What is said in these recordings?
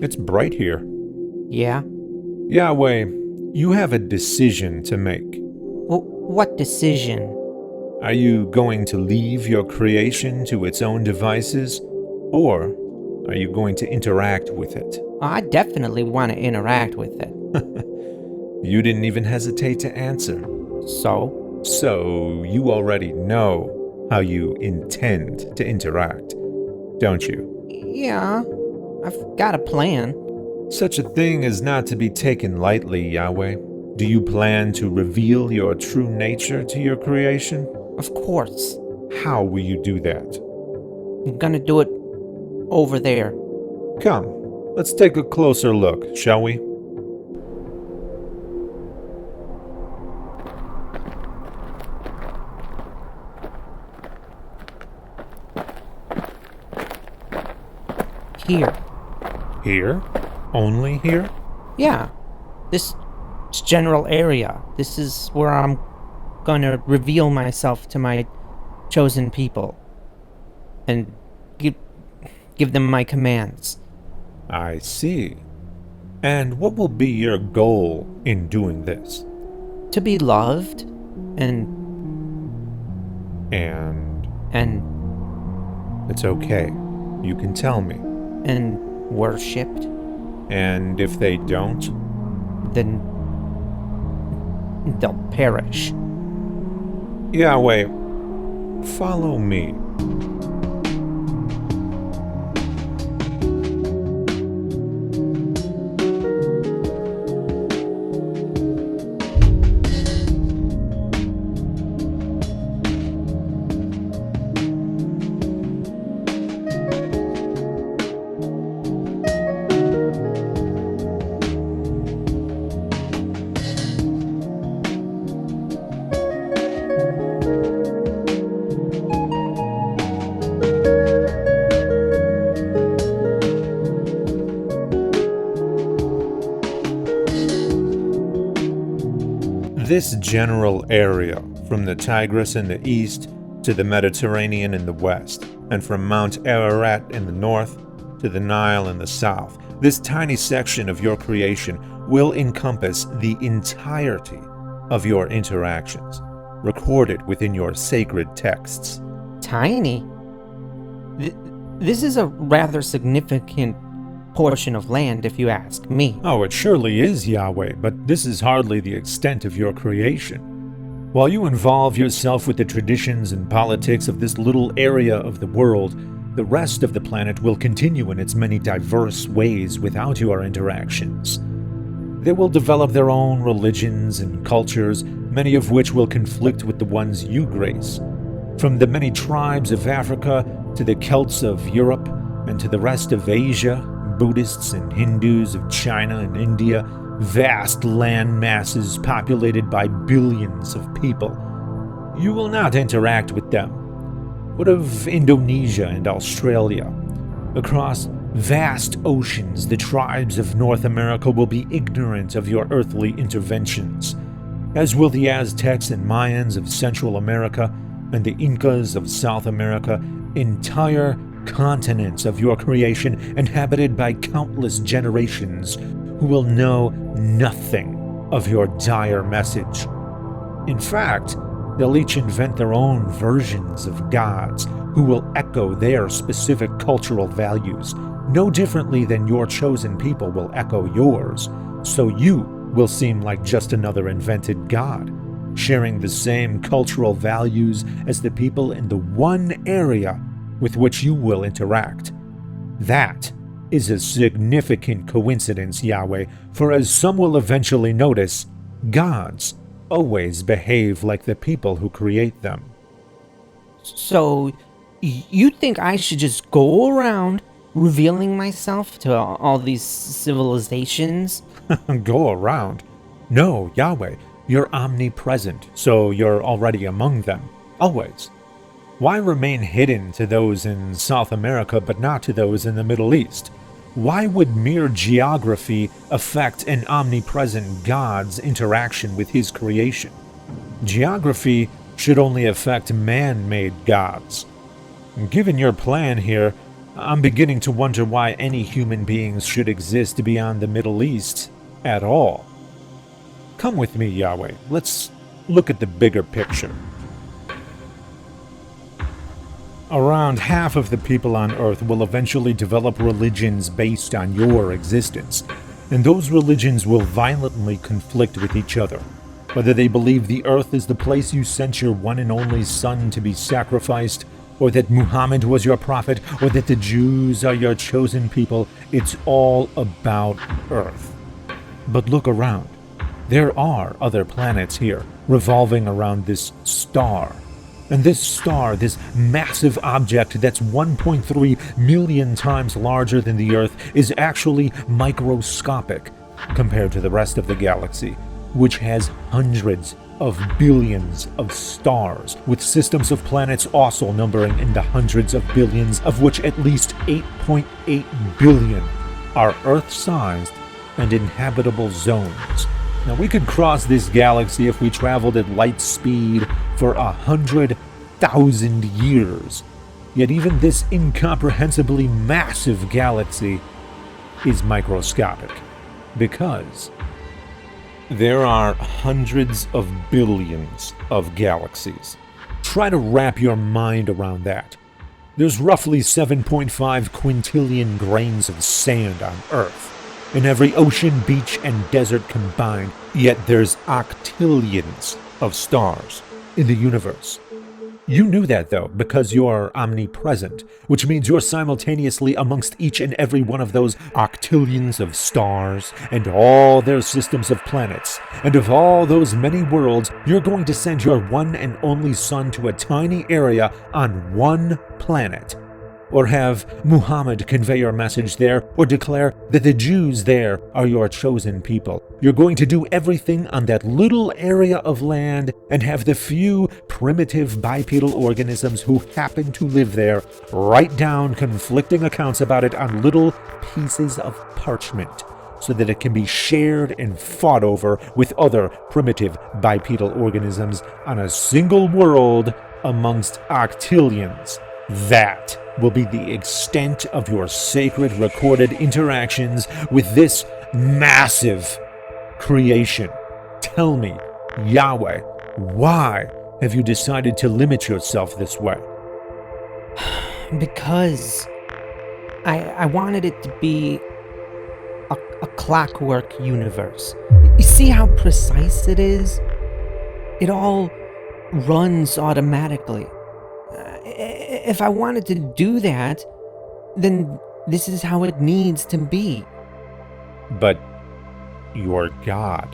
It's bright here. Yeah? Yahweh, you have a decision to make. What decision? Are you going to leave your creation to its own devices, or are you going to interact with it? I definitely want to interact with it. You didn't even hesitate to answer. So? So, you already know how you intend to interact, don't you? Yeah, I've got a plan. Such a thing is not to be taken lightly, Yahweh. Do you plan to reveal your true nature to your creation? Of course. How will you do that? I'm gonna do it over there. Come, let's take a closer look, shall we? Here. Here? Only here? Yeah. This general area. This is where I'm gonna reveal myself to my chosen people. And give them my commands. I see. And what will be your goal in doing this? To be loved and It's okay. You can tell me. and worshipped, And if they don't? then they'll perish. Yahweh, follow me. This general area, from the Tigris in the east to the Mediterranean in the west, and from Mount Ararat in the north to the Nile in the south, this tiny section of your creation will encompass the entirety of your interactions, recorded within your sacred texts. Tiny? This is a rather significant portion of land, if you ask me. Oh, it surely is, Yahweh, but this is hardly the extent of your creation. While you involve yourself with the traditions and politics of this little area of the world, the rest of the planet will continue in its many diverse ways without your interactions. They will develop their own religions and cultures, many of which will conflict with the ones you grace. From the many tribes of Africa to the Celts of Europe and to the rest of Asia, Buddhists and Hindus of China and India, vast land masses populated by billions of people. You will not interact with them. What of Indonesia and Australia? Across vast oceans, the tribes of North America will be ignorant of your earthly interventions, as will the Aztecs and Mayans of Central America and the Incas of South America. Entire continents of your creation inhabited by countless generations who will know nothing of your dire message. In fact, they'll each invent their own versions of gods who will echo their specific cultural values, no differently than your chosen people will echo yours, so you will seem like just another invented god, sharing the same cultural values as the people in the one area with which you will interact. That is a significant coincidence, Yahweh, for as some will eventually notice, gods always behave like the people who create them. So, you think I should just go around revealing myself to all these civilizations? Go around? No, Yahweh, you're omnipresent, so you're already among them. Always. Why remain hidden to those in South America but not to those in the Middle East? Why would mere geography affect an omnipresent God's interaction with his creation? Geography should only affect man-made gods. Given your plan here, I'm beginning to wonder why any human beings should exist beyond the Middle East at all. Come with me, Yahweh. Let's look at the bigger picture. Around half of the people on Earth will eventually develop religions based on your existence, and those religions will violently conflict with each other. Whether they believe the Earth is the place you sent your one and only son to be sacrificed, or that Muhammad was your prophet, or that the Jews are your chosen people, it's all about Earth. But look around. There are other planets here, revolving around this star. And this star, this massive object that's 1.3 million times larger than the Earth, is actually microscopic compared to the rest of the galaxy, which has hundreds of billions of stars, with systems of planets also numbering in the hundreds of billions, of which at least 8.8 billion are Earth-sized and inhabitable zones. Now, we could cross this galaxy if we traveled at light speed for 100,000 years. Yet even this incomprehensibly massive galaxy is microscopic, because there are hundreds of billions of galaxies. Try to wrap your mind around that. There's roughly 7.5 quintillion grains of sand on Earth, in every ocean, beach, and desert combined, yet there's octillions of stars in the universe. You knew that, though, because you're omnipresent, which means you're simultaneously amongst each and every one of those octillions of stars and all their systems of planets. And of all those many worlds, you're going to send your one and only son to a tiny area on one planet. Or have Muhammad convey your message there, or declare that the Jews there are your chosen people. You're going to do everything on that little area of land and have the few primitive bipedal organisms who happen to live there write down conflicting accounts about it on little pieces of parchment, so that it can be shared and fought over with other primitive bipedal organisms on a single world amongst octillions. That will be the extent of your sacred recorded interactions with this massive creation. Tell me, Yahweh, why have you decided to limit yourself this way? Because I wanted it to be a clockwork universe. You see how precise it is? It all runs automatically. If I wanted to do that, then this is how it needs to be. But you're God.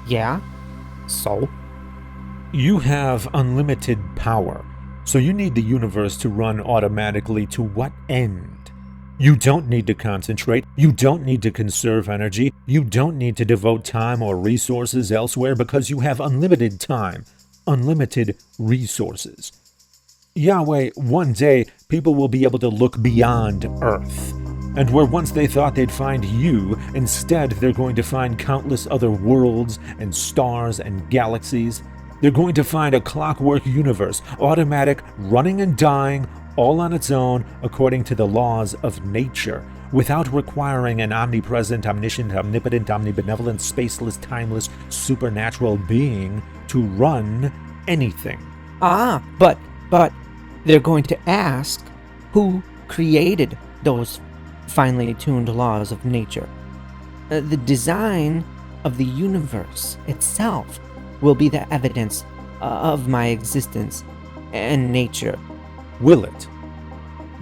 Yeah? So? You have unlimited power, so you need the universe to run automatically to what end? You don't need to concentrate, you don't need to conserve energy, you don't need to devote time or resources elsewhere because you have unlimited time, unlimited resources. Yahweh, one day, people will be able to look beyond Earth. And where once they thought they'd find you, instead they're going to find countless other worlds and stars and galaxies. They're going to find a clockwork universe, automatic, running and dying, all on its own according to the laws of nature, without requiring an omnipresent, omniscient, omnipotent, omnibenevolent, spaceless, timeless, supernatural being to run anything. But they're going to ask who created those finely tuned laws of nature. The design of the universe itself will be the evidence of my existence and nature. Will it?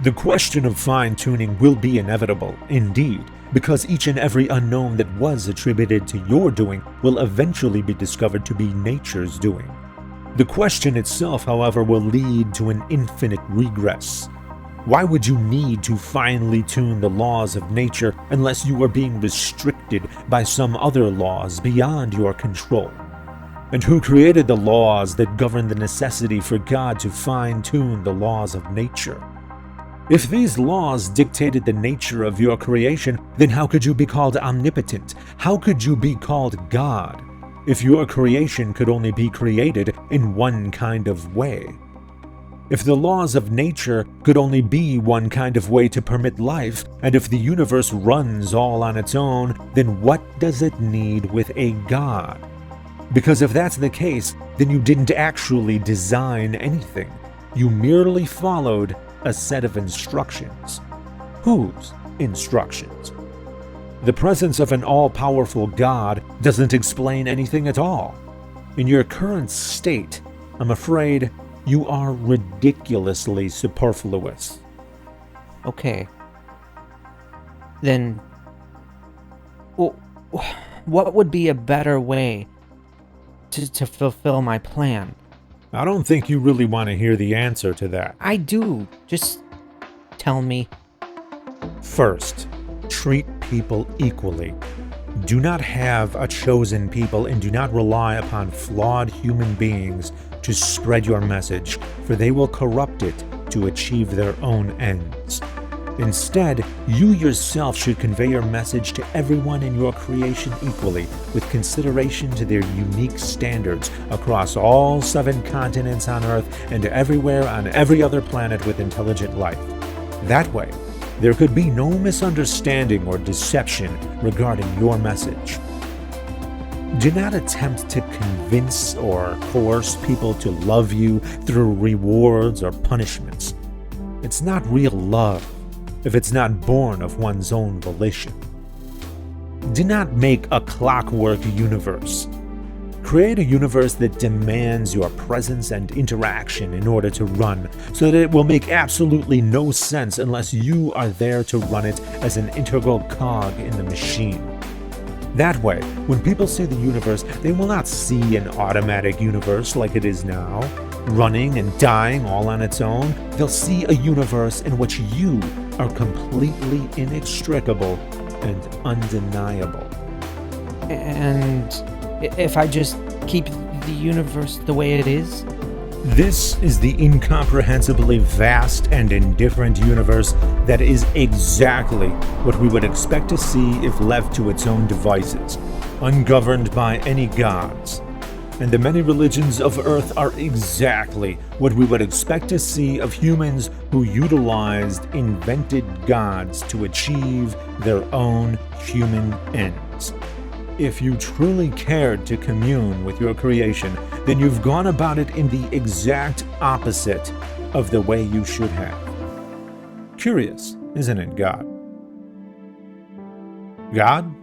The question of fine-tuning will be inevitable, indeed, because each and every unknown that was attributed to your doing will eventually be discovered to be nature's doing. The question itself, however, will lead to an infinite regress. Why would you need to finely tune the laws of nature unless you are being restricted by some other laws beyond your control? And who created the laws that govern the necessity for God to fine-tune the laws of nature? If these laws dictated the nature of your creation, then how could you be called omnipotent? How could you be called God if your creation could only be created in one kind of way? If the laws of nature could only be one kind of way to permit life, and if the universe runs all on its own, then what does it need with a god? Because if that's the case, then you didn't actually design anything. You merely followed a set of instructions. Whose instructions? The presence of an all-powerful God doesn't explain anything at all. In your current state, I'm afraid you are ridiculously superfluous. Okay. Then, what would be a better way to fulfill my plan? I don't think you really want to hear the answer to that. I do. Just tell me. First, treat people equally. Do not have a chosen people and do not rely upon flawed human beings to spread your message, for they will corrupt it to achieve their own ends. Instead, you yourself should convey your message to everyone in your creation equally, with consideration to their unique standards across all 7 continents on Earth and everywhere on every other planet with intelligent life. That way, there could be no misunderstanding or deception regarding your message. Do not attempt to convince or coerce people to love you through rewards or punishments. It's not real love if it's not born of one's own volition. Do not make a clockwork universe. Create a universe that demands your presence and interaction in order to run, so that it will make absolutely no sense unless you are there to run it as an integral cog in the machine. That way, when people say the universe, they will not see an automatic universe like it is now, running and dying all on its own. They'll see a universe in which you are completely inextricable and undeniable. And if I just keep the universe the way it is? This is the incomprehensibly vast and indifferent universe that is exactly what we would expect to see if left to its own devices, ungoverned by any gods. And the many religions of Earth are exactly what we would expect to see of humans who utilized invented gods to achieve their own human ends. If you truly cared to commune with your creation, then you've gone about it in the exact opposite of the way you should have. Curious, isn't it, God? God?